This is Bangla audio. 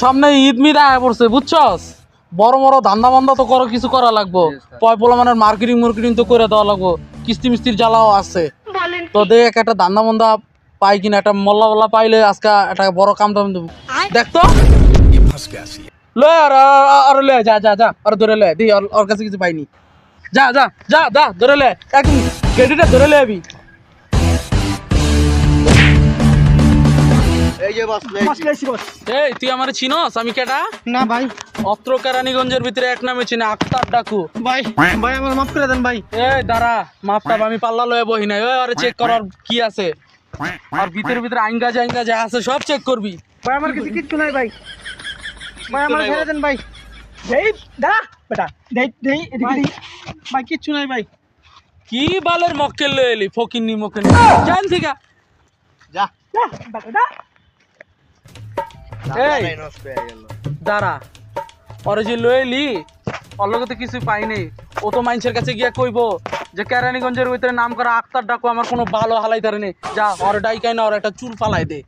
সামনে ঈদ মিদ আয় পড়ছে বুঝছস, বড় বড় ধান্দা বান্দা তো করো, কিছু করা লাগবো, পোলা মানে মার্কেটিং তো করে দেওয়া লাগবো, কিস্তি মিস্তির জ্বালাও আছে। তো দেখ একটা ধান্দা বান্দা পাই কিনা, একটা মোল্লা পাইলে আজকে একটা বড় কাম টাম দেবো। দেখ তো লয় আর লয়, যা যা যা আর ধরে লয় দি, ওর কাছে কিছু পাইনি। যা যা যা যা ধরে লয়, একদম গেডিটা ধরে লয় আবি। এই তুই আমার চিনস আমি কেটা? না ভাই। অত্র কেরানীগঞ্জের ভিতরে এক নামে চিনে আক্তার ডাকু। ভাই ভাই আমার মাফ করে দেন ভাই। এই দাঁড়া, মাপটা আমি পাল্লা লয়ে বহি নাই, ওই আরে চেক করার কি আছে, আর ভিতরে আইঙ্গা যা আছে সব চেক করবি। ভাই আমার কিছু কিচ্ছু নাই ভাই। ভাই আমার ছেড়ে দেন ভাই। দেই দাঁড়া বেটা, দেই এদিকে দেই। ভাই কিচ্ছু নাই ভাই। কি বালের মক্কেল লয়ে এলি, ফকিন্নি মক্কেল জান থেকে যা বেটা। এই দাঁড়া, ওরে যে লয়ে এলি ওর লগে তো কিছু পাই নাই, ও তো মানুষের কাছে গিয়া কইবো যে কেরানীগঞ্জের ভিতরে নাম করা আক্তার ডাকু আমার কোনো ভালো হালাই ধরে নেই। যা ওর ডাইকাই না, ওর একটা চুল ফালাই দে।